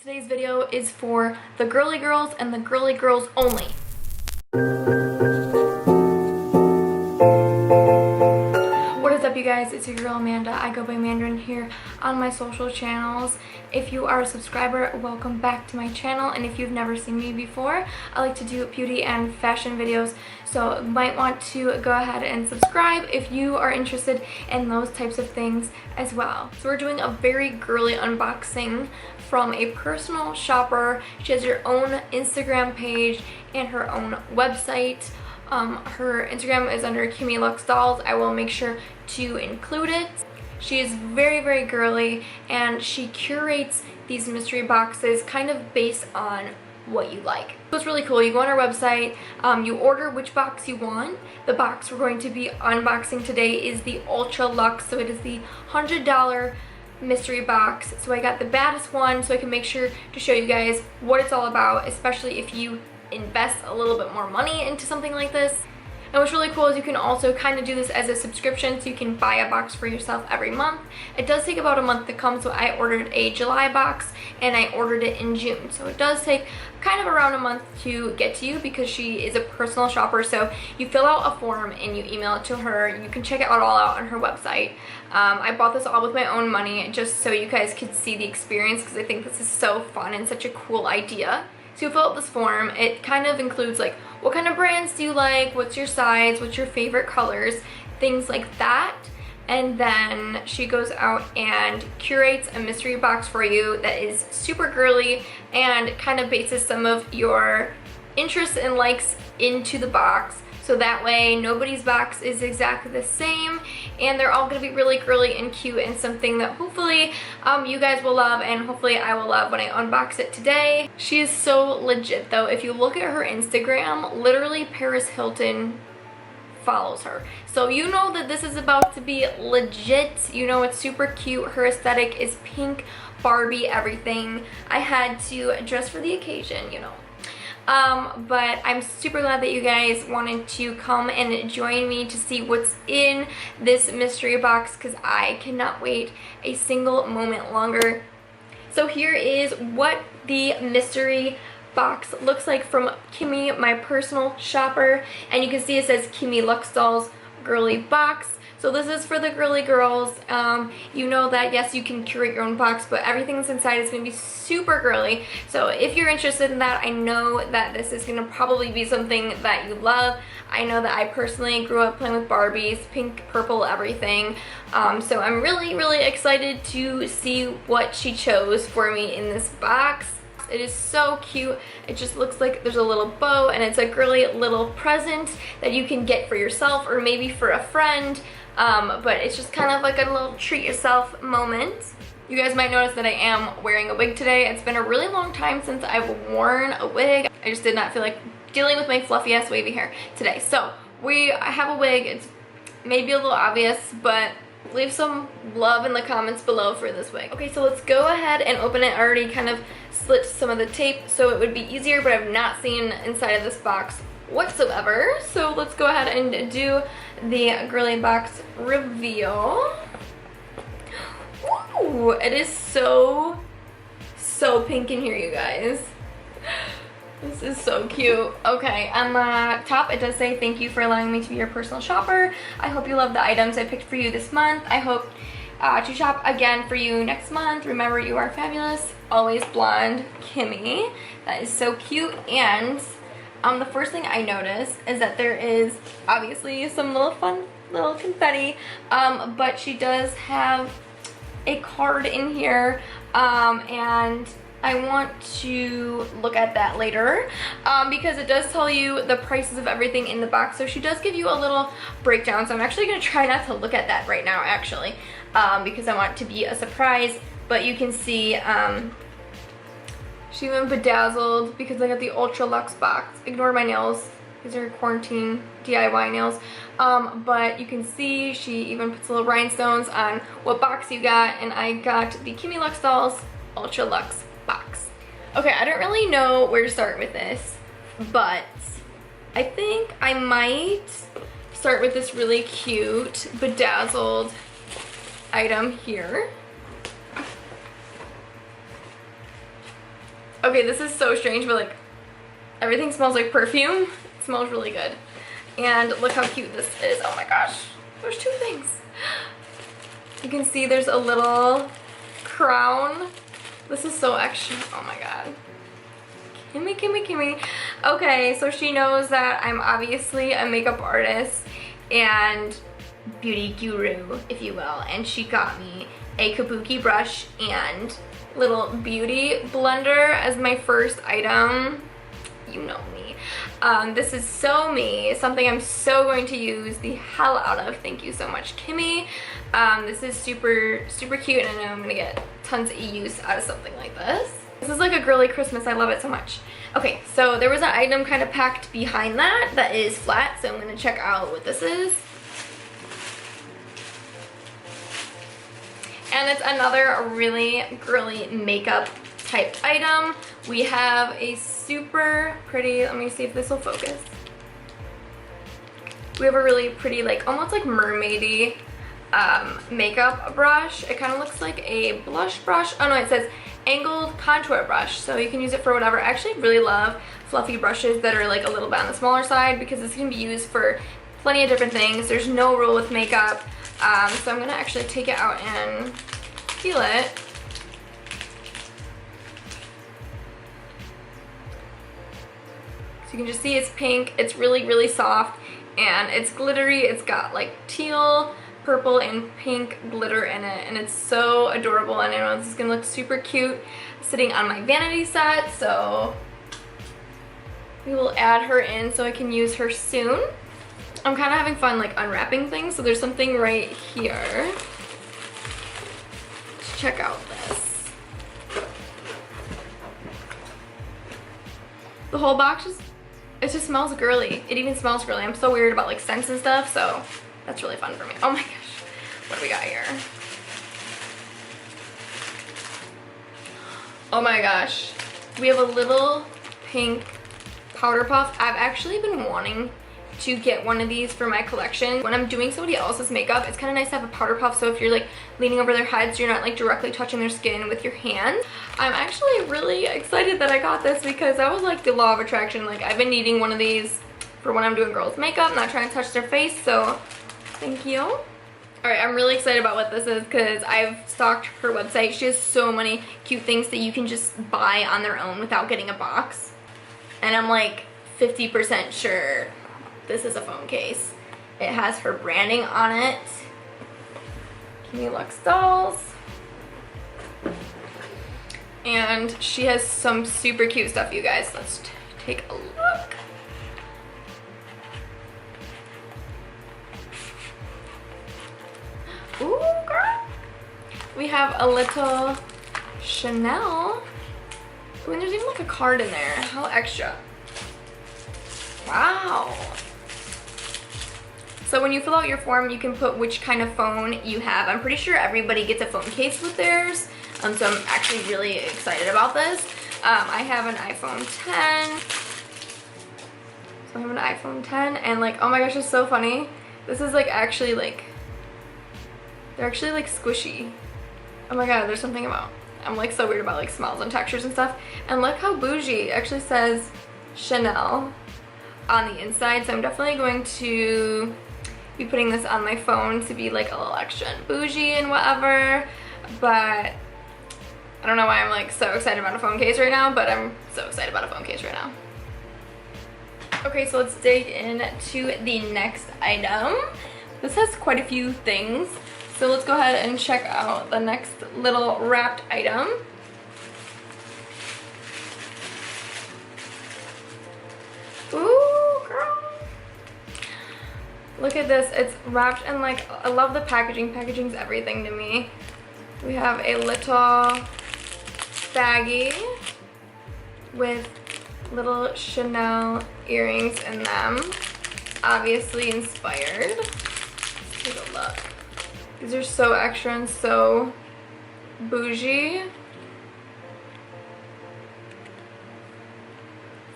Today's video is for the girly girls and the girly girls only. What is up, you guys? It's your girl Amanda. I go by Mandarin here on my social channels. If you are a subscriber, welcome back to my channel, and if you've never seen me before, I like to do beauty and fashion videos, so you might want to go ahead and subscribe if you are interested in those types of things as well. So we're doing a very girly unboxing from a personal shopper. She has her own Instagram page and her own website. Her Instagram is under Kimmy Luxe Dolls. I will make sure to include it. She is very, very girly, and she curates these mystery boxes kind of based on what you like. So it's really cool. You go on her website, you order which box you want. The box we're going to be unboxing today is the Ultra Luxe, so it is the $100 mystery box. So I got the baddest one so I can make sure to show you guys what it's all about, especially if you invest a little bit more money into something like this. And what's really cool is you can also kind of do this as a subscription, so you can buy a box for yourself every month. It does take about a month to come, so I ordered a July box and I ordered it in June. So it does take kind of around a month to get to you because she is a personal shopper. So you fill out a form and you email it to her. You can check it all out on her website. I bought this all with my own money just so you guys could see the experience, because I think this is so fun and such a cool idea. So you fill out this form. It kind of includes like, what kind of brands do you like, what's your size, what's your favorite colors, things like that. And then she goes out and curates a mystery box for you that is super girly and kind of bases some of your interests and likes into the box. So that way nobody's box is exactly the same, and they're all going to be really girly and cute, and something that hopefully you guys will love, and hopefully I will love when I unbox it today. She is so legit though. If you look at her Instagram, literally Paris Hilton follows her. So you know that this is about to be legit. You know it's super cute. Her aesthetic is pink, Barbie, everything. I had to dress for the occasion, you know. But I'm super glad that you guys wanted to come and join me to see what's in this mystery box, because I cannot wait a single moment longer. So here is what the mystery box looks like from Kimmy, my personal shopper, and you can see it says Kimmy Luxe Dolls Girly Box. So this is for the girly girls. You know that yes, you can curate your own box, but everything that's inside is going to be super girly. So if you're interested in that, I know that this is going to probably be something that you love. I know that I personally grew up playing with Barbies, pink, purple, everything. So I'm really, really excited to see what she chose for me in this box. It is so cute. It just looks like there's a little bow, and it's a girly little present that you can get for yourself or maybe for a friend. But it's just kind of like a little treat yourself moment. You guys might notice that I am wearing a wig today. It's been a really long time since I've worn a wig. I just did not feel like dealing with my fluffy ass wavy hair today. So I have a wig. It's maybe a little obvious, but leave some love in the comments below for this wig. Okay, so let's go ahead and open it. I already kind of slit some of the tape so it would be easier, but I've not seen inside of this box whatsoever. So let's go ahead and do the Girly Box Reveal. Ooh, it is so pink in here, you guys. This is so cute. Okay, on the top it does say, thank you for allowing me to be your personal shopper. I hope you love the items I picked for you this month. I hope to shop again for you next month. Remember, you are fabulous. Always blonde, Kimmy. That is so cute. And the first thing I noticed is that there is obviously some fun little confetti, but she does have a card in here, and I want to look at that later, because it does tell you the prices of everything in the box. So she does give you a little breakdown, so I'm actually going to try not to look at that right now, actually, because I want it to be a surprise. But you can see she even bedazzled because I got the Ultra Luxe box. Ignore my nails. These are quarantine DIY nails. But you can see she even puts little rhinestones on what box you got, and I got the Kimmy Luxe Dolls Ultra Luxe box. Okay, I don't really know where to start with this, but I think I might start with this really cute bedazzled item here. Okay, this is so strange, but like everything smells like perfume. It smells really good. And look how cute this is. Oh my gosh. There's two things. You can see there's a little crown. This is so extra. Oh my god. Kimmy, Kimmy, Kimmy. Okay, so she knows that I'm obviously a makeup artist and beauty guru, if you will. And she got me a kabuki brush and little beauty blender as my first item. You know me. This is so me, something I'm so going to use the hell out of. Thank you so much, Kimmy. This is super, super cute, and I know I'm gonna get tons of use out of something like this. This is like a girly Christmas. I love it so much. Okay, so there was an item kind of packed behind that is flat, so I'm gonna check out what this is. And it's another really girly makeup type item. We have a super pretty, let me see if this will focus. We have a really pretty, like almost like mermaidy makeup brush. It kind of looks like a blush brush. Oh no, it says angled contour brush, so you can use it for whatever. I actually really love fluffy brushes that are like a little bit on the smaller side because this can be used for plenty of different things. There's no rule with makeup. So I'm gonna actually take it out and feel it. So you can just see it's pink. It's really, really soft and it's glittery. It's got like teal, purple, and pink glitter in it, and it's so adorable. And I know this is gonna look super cute sitting on my vanity set, so we will add her in so I can use her soon. I'm kind of having fun like unwrapping things, so there's something right here. Let's check out this. The whole box it just smells girly. It even smells girly. I'm so weird about like scents and stuff, so that's really fun for me. Oh my gosh, what do we got here? Oh my gosh, we have a little pink powder puff. I've actually been wanting to get one of these for my collection. When I'm doing somebody else's makeup, it's kind of nice to have a powder puff, so if you're like leaning over their heads, you're not like directly touching their skin with your hands. I'm actually really excited that I got this because that was like the law of attraction. Like I've been needing one of these for when I'm doing girls' makeup, not trying to touch their face, so thank you. Alright, I'm really excited about what this is because I've stalked her website. She has so many cute things that you can just buy on their own without getting a box. And I'm like 50% sure this is a phone case. It has her branding on it. Kimmy Luxe dolls. And she has some super cute stuff, you guys. Let's take a look. Ooh, girl. We have a little Chanel. Ooh, and there's even like a card in there. How extra. Wow. So when you fill out your form, you can put which kind of phone you have. I'm pretty sure everybody gets a phone case with theirs. So I'm actually really excited about this. I have an iPhone 10. So I have an iPhone 10 and like, oh my gosh, it's so funny. This is like actually like, they're actually like squishy. Oh my god, there's something about, I'm like so weird about like smells and textures and stuff. And look how bougie. It actually says Chanel on the inside. So I'm definitely going to be putting this on my phone to be like a little extra and bougie and whatever. But I don't know why I'm like so excited about a phone case right now, but I'm so excited about a phone case right now. Okay, so let's dig into the next item. This has quite a few things. So let's go ahead and check out the next little wrapped item. Ooh, girl. Look at this. It's wrapped in like, I love the packaging. Packaging's everything to me. We have a little baggie with little Chanel earrings in them. Obviously inspired. Let's take a look. These are so extra and so bougie.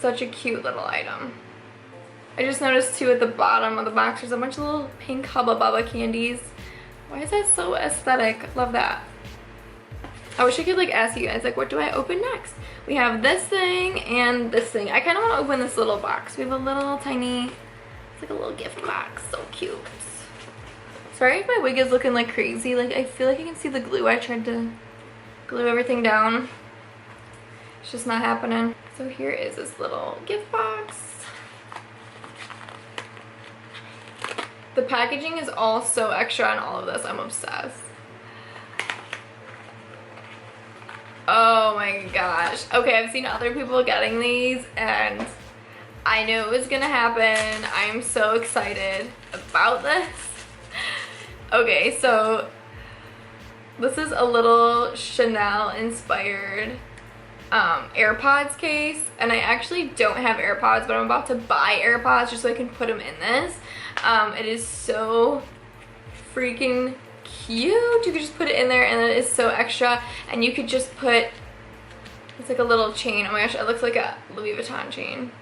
Such a cute little item. I just noticed too at the bottom of the box there's a bunch of little pink Hubba Bubba candies. Why is that so aesthetic? Love that. I wish I could like ask you guys like what do I open next? We have this thing and this thing. I kind of want to open this little box. We have a little tiny, it's like a little gift box. So cute. Sorry if my wig is looking like crazy. Like I feel like I can see the glue. I tried to glue everything down. It's just not happening. So here is this little gift box. The packaging is all so extra on all of this. I'm obsessed. Oh my gosh. Okay, I've seen other people getting these and I knew it was gonna happen. I'm so excited about this. Okay, so this is a little Chanel inspired AirPods case, and I actually don't have AirPods, but I'm about to buy AirPods just so I can put them in this. It is so freaking cute. You could just put it in there and it is so extra, and you could just put, it's like a little chain. Oh my gosh, it looks like a Louis Vuitton chain.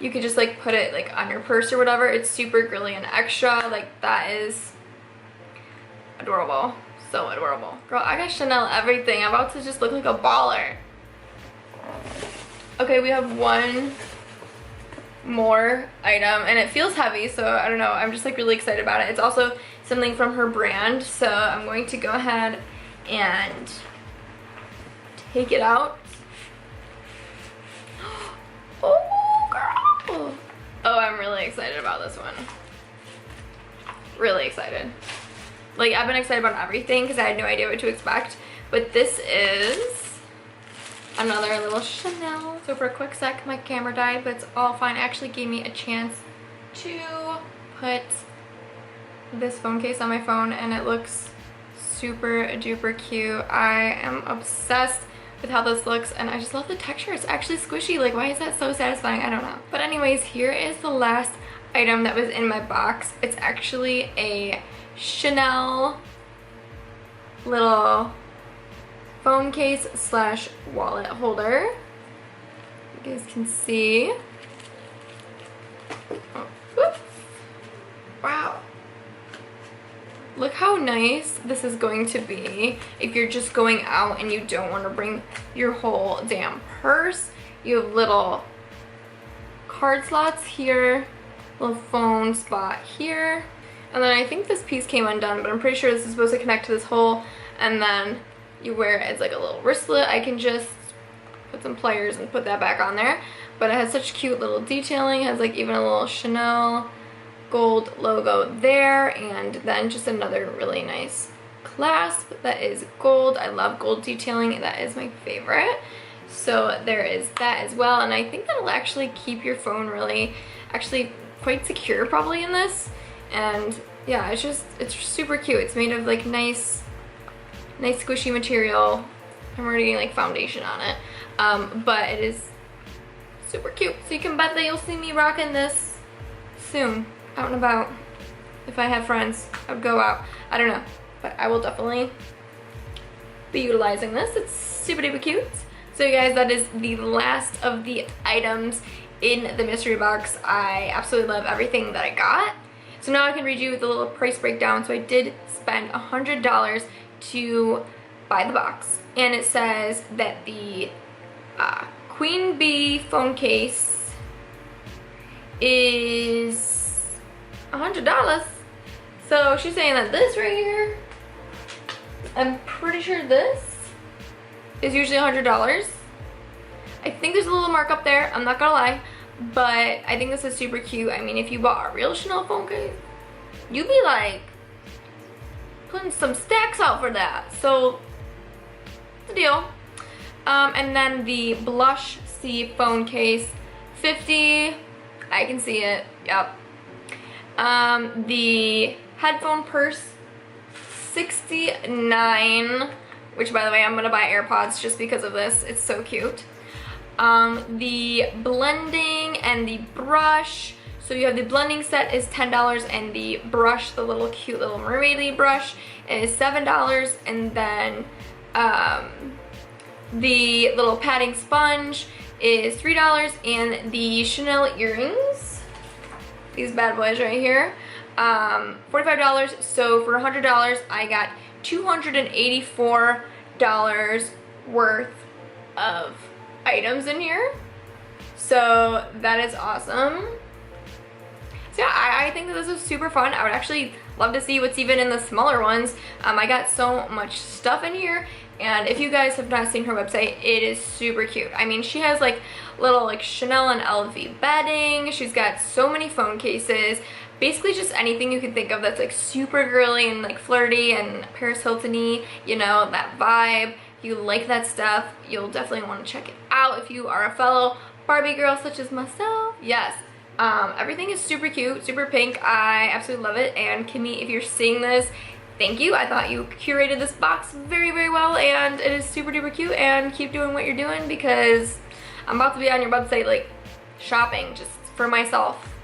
You could just like put it like on your purse or whatever. It's super girly and extra. Like that is adorable. So adorable. Girl, I got Chanel everything. I'm about to just look like a baller. Okay, we have one more item and it feels heavy, so I don't know. I'm just like really excited about it. It's also something from her brand, so I'm going to go ahead and take it out. Oh, girl. Oh, I'm really excited about this one. Really excited. Like, I've been excited about everything because I had no idea what to expect. But this is another little Chanel. So for a quick sec, my camera died, but it's all fine. It actually gave me a chance to put this phone case on my phone, and it looks super duper cute. I am obsessed with how this looks, and I just love the texture. It's actually squishy. Like, why is that so satisfying? I don't know. But anyways, here is the last item that was in my box. It's actually a Chanel little phone case slash wallet holder. You guys can see. Oh, whoops. Wow. Look how nice this is going to be if you're just going out and you don't want to bring your whole damn purse. You have little card slots here, little phone spot here, and then I think this piece came undone, but I'm pretty sure this is supposed to connect to this hole, and then you wear it as like a little wristlet. I can just put some pliers and put that back on there, but it has such cute little detailing. It has like even a little Chanel gold logo there, and then just another really nice clasp that is gold. I love gold detailing. That is my favorite. So there is that as well, and I think that'll actually keep your phone really actually quite secure probably in this. And yeah, it's super cute. It's made of like nice squishy material. I'm already getting like foundation on it, but it is super cute. So you can bet that you'll see me rocking this soon, out and about. If I have friends, I would go out. I don't know, but I will definitely be utilizing this. It's super duper cute. So you guys, that is the last of the items in the mystery box. I absolutely love everything that I got. So now I can read you the little price breakdown. So I did spend $100 to buy the box, and it says that the Queen Bee phone case is $100. So she's saying that this right here, I'm pretty sure this is usually $100. I think there's a little markup there, I'm not gonna lie, but I think this is super cute. I mean, if you bought a real Chanel phone case, you'd be like putting some stacks out for that. So it's a deal. And then the Blush C phone case, $50. I can see it. Yep. The headphone purse, $69. Which, by the way, I'm gonna buy AirPods just because of this. It's so cute. The blending and the brush. So you have the blending set is $10, and the brush, the little cute little mermaidy brush, is $7. And then the little padding sponge is $3, and the Chanel earrings, these bad boys right here, $45. So for $100, I got $284 worth of items in here. So that is awesome. So yeah, I think that this is super fun. I would actually love to see what's even in the smaller ones. I got so much stuff in here, and if you guys have not seen her website, it is super cute. I mean, she has like little like Chanel and LV bedding. She's got so many phone cases. Basically just anything you can think of that's like super girly and like flirty and Paris Hilton-y, you know, that vibe. If you like that stuff, you'll definitely want to check it out if you are a fellow Barbie girl such as myself. Yes. Everything is super cute, super pink. I absolutely love it. And Kimmy, if you're seeing this, thank you. I thought you curated this box very, very well, and it is super duper cute. And keep doing what you're doing, because I'm about to be on your website like shopping just for myself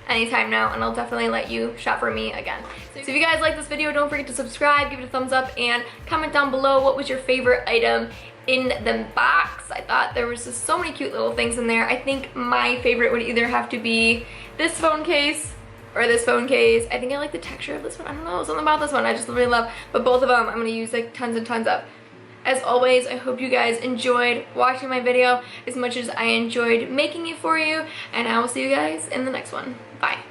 anytime now, and I'll definitely let you shop for me again. So if you guys like this video, don't forget to subscribe, give it a thumbs up, and comment down below what was your favorite item in the box. I thought there was just so many cute little things in there. I think my favorite would either have to be this phone case or this phone case. I think I like the texture of this one. I don't know, something about this one I just really love, but both of them I'm gonna use like tons and tons of. As always, I hope you guys enjoyed watching my video as much as I enjoyed making it for you, and I will see you guys in the next one. Bye.